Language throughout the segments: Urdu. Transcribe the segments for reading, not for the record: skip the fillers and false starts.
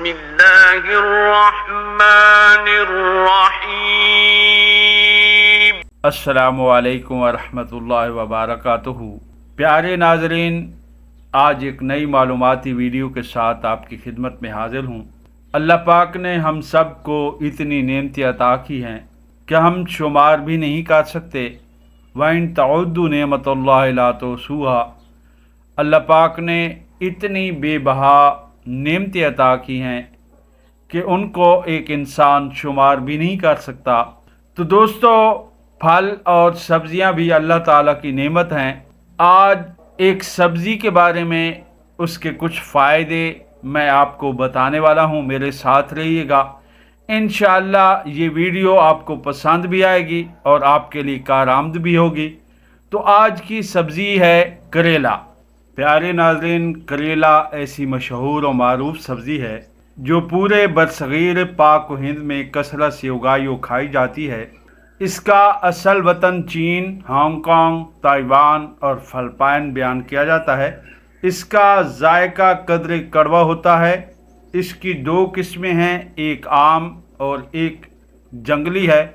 بسم اللہ الرحمن الرحیم۔ السلام علیکم ورحمۃ اللہ وبرکاتہ۔ پیارے ناظرین، آج ایک نئی معلوماتی ویڈیو کے ساتھ آپ کی خدمت میں حاضر ہوں۔ اللہ پاک نے ہم سب کو اتنی نعمتیں عطا کی ہیں کہ ہم شمار بھی نہیں کر سکتے۔ وَإِن تَعُدُّوا نِعْمَتَ اللَّهِ لَا تُحْصُوهَا۔ اللہ پاک نے اتنی بے بہا نعمتیں عطا کی ہیں کہ ان کو ایک انسان شمار بھی نہیں کر سکتا۔ تو دوستو، پھل اور سبزیاں بھی اللہ تعالیٰ کی نعمت ہیں۔ آج ایک سبزی کے بارے میں اس کے کچھ فائدے میں آپ کو بتانے والا ہوں، میرے ساتھ رہیے گا۔ انشاءاللہ یہ ویڈیو آپ کو پسند بھی آئے گی اور آپ کے لیے کارآمد بھی ہوگی۔ تو آج کی سبزی ہے کریلا۔ پیارے ناظرین، کریلا ایسی مشہور و معروف سبزی ہے جو پورے برصغیر پاک و ہند میں کثرت سے اگائی و کھائی جاتی ہے۔ اس کا اصل وطن چین، ہانگ کانگ، تائیوان اور فلپائن بیان کیا جاتا ہے۔ اس کا ذائقہ قدرے کڑوا ہوتا ہے۔ اس کی دو قسمیں ہیں، ایک عام اور ایک جنگلی ہے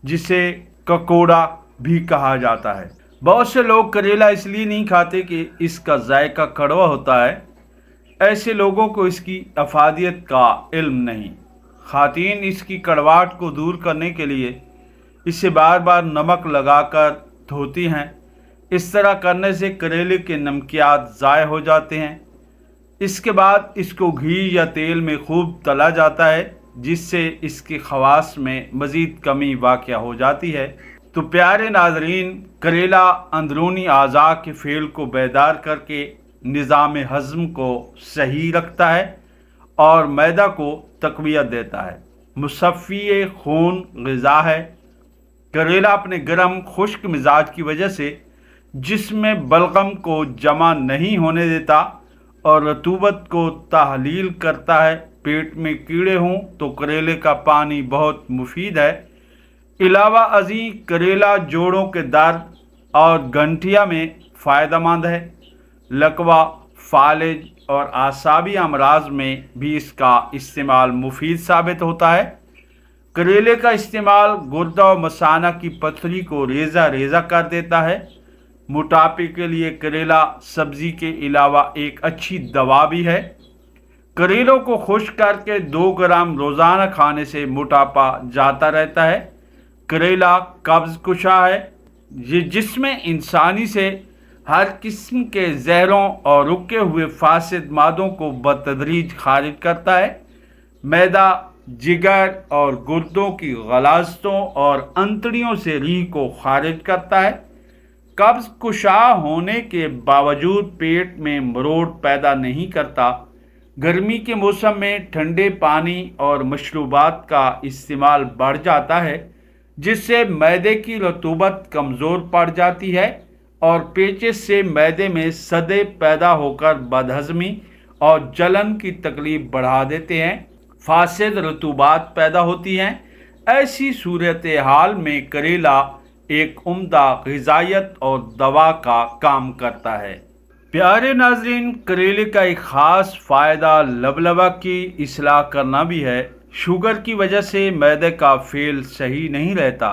جسے ککوڑا بھی کہا جاتا ہے۔ بہت سے لوگ کریلا اس لیے نہیں کھاتے کہ اس کا ذائقہ کڑوا ہوتا ہے۔ ایسے لوگوں کو اس کی افادیت کا علم نہیں۔ خواتین اس کی کڑواہٹ کو دور کرنے کے لیے اسے بار بار نمک لگا کر دھوتی ہیں۔ اس طرح کرنے سے کریلے کے نمکیات ضائع ہو جاتے ہیں۔ اس کے بعد اس کو گھی یا تیل میں خوب تلا جاتا ہے، جس سے اس کے خواص میں مزید کمی واقع ہو جاتی ہے۔ تو پیارے ناظرین، کریلا اندرونی اعضاء کے فعل کو بیدار کر کے نظام ہضم کو صحیح رکھتا ہے اور معدہ کو تقویت دیتا ہے۔ مصفی خون غذا ہے۔ کریلا اپنے گرم خشک مزاج کی وجہ سے جسم میں بلغم کو جمع نہیں ہونے دیتا اور رطوبت کو تحلیل کرتا ہے۔ پیٹ میں کیڑے ہوں تو کریلے کا پانی بہت مفید ہے۔ علاوہ ازیں کریلا جوڑوں کے درد اور گنٹھیا میں فائدہ مند ہے۔ لکوہ، فالج اور اعصابی امراض میں بھی اس کا استعمال مفید ثابت ہوتا ہے۔ کریلے کا استعمال گردہ و مثانہ کی پتھری کو ریزہ ریزہ کر دیتا ہے۔ موٹاپے کے لیے کریلا سبزی کے علاوہ ایک اچھی دوا بھی ہے۔ کریلوں کو خشک کر کے 2 گرام روزانہ کھانے سے موٹاپا جاتا رہتا ہے۔ کریلا قبض کشا ہے۔ یہ جسم انسانی سے ہر قسم کے زہروں اور رکے ہوئے فاسد مادوں کو بتدریج خارج کرتا ہے۔ معدہ، جگر اور گردوں کی غلاظتوں اور انتڑیوں سے ریح کو خارج کرتا ہے۔ قبض کشا ہونے کے باوجود پیٹ میں مروڑ پیدا نہیں کرتا۔ گرمی کے موسم میں ٹھنڈے پانی اور مشروبات کا استعمال بڑھ جاتا ہے، جس سے معدے کی رطوبت کمزور پڑ جاتی ہے اور پیچس سے معدے میں صدے پیدا ہو کر بدہضمی اور جلن کی تکلیف بڑھا دیتے ہیں۔ فاسد رطوبات پیدا ہوتی ہیں۔ ایسی صورتحال میں کریلا ایک عمدہ غذائیت اور دوا کا کام کرتا ہے۔ پیارے ناظرین، کریلے کا ایک خاص فائدہ لبلبہ کی اصلاح کرنا بھی ہے۔ شوگر کی وجہ سے معدے کا فعل صحیح نہیں رہتا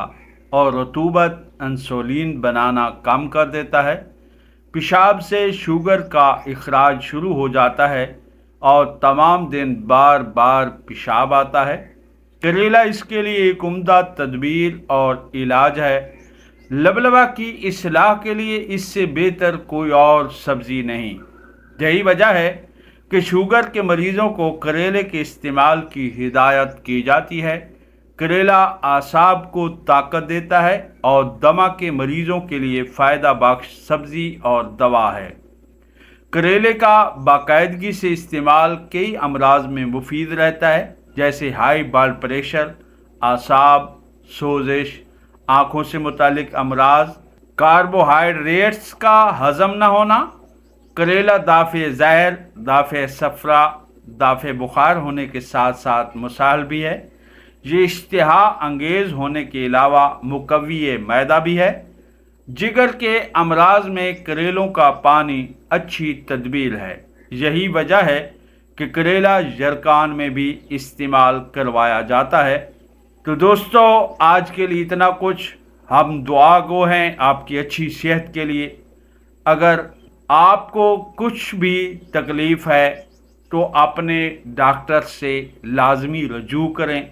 اور رطوبت انسولین بنانا کم کر دیتا ہے۔ پیشاب سے شوگر کا اخراج شروع ہو جاتا ہے اور تمام دن بار بار پیشاب آتا ہے۔ کریلا اس کے لیے ایک عمدہ تدبیر اور علاج ہے۔ لبلبہ کی اصلاح کے لیے اس سے بہتر کوئی اور سبزی نہیں۔ یہی وجہ ہے کہ شوگر کے مریضوں کو کریلے کے استعمال کی ہدایت کی جاتی ہے۔ کریلا اعصاب کو طاقت دیتا ہے اور دمہ کے مریضوں کے لیے فائدہ بخش سبزی اور دوا ہے۔ کریلے کا باقاعدگی سے استعمال کئی امراض میں مفید رہتا ہے، جیسے ہائی بلڈ پریشر، اعصاب، سوزش، آنکھوں سے متعلق امراض، کاربوہائیڈریٹس کا ہضم نہ ہونا۔ کریلا دافع زہر، دافع صفرا، دافع بخار ہونے کے ساتھ ساتھ مسال بھی ہے۔ یہ اشتہا انگیز ہونے کے علاوہ مقوی معدہ بھی ہے۔ جگر کے امراض میں کریلوں کا پانی اچھی تدبیر ہے۔ یہی وجہ ہے کہ کہ کریلا یرکان میں بھی استعمال کروایا جاتا ہے۔ تو دوستو آج کے لیے اتنا کچھ۔ ہم دعا گو ہیں آپ کی اچھی صحت کے لیے۔ اگر آپ کو کچھ بھی تکلیف ہے تو اپنے ڈاکٹر سے لازمی رجوع کریں،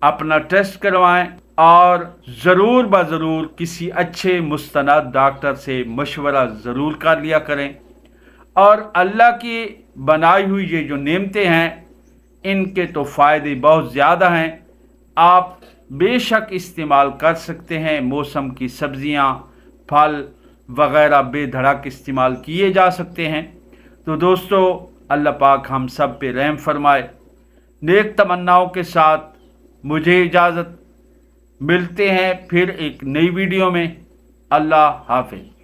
اپنا ٹیسٹ کروائیں اور ضرور بضرور کسی اچھے مستند ڈاکٹر سے مشورہ ضرور کر لیا کریں۔ اور اللہ کی بنائی ہوئی یہ جو نعمتیں ہیں ان کے تو فائدے بہت زیادہ ہیں، آپ بے شک استعمال کر سکتے ہیں۔ موسم کی سبزیاں، پھل وغیرہ بے دھڑک استعمال کیے جا سکتے ہیں۔ تو دوستو اللہ پاک ہم سب پہ رحم فرمائے۔ نیک تمناؤں کے ساتھ مجھے اجازت، ملتے ہیں پھر ایک نئی ویڈیو میں۔ اللہ حافظ۔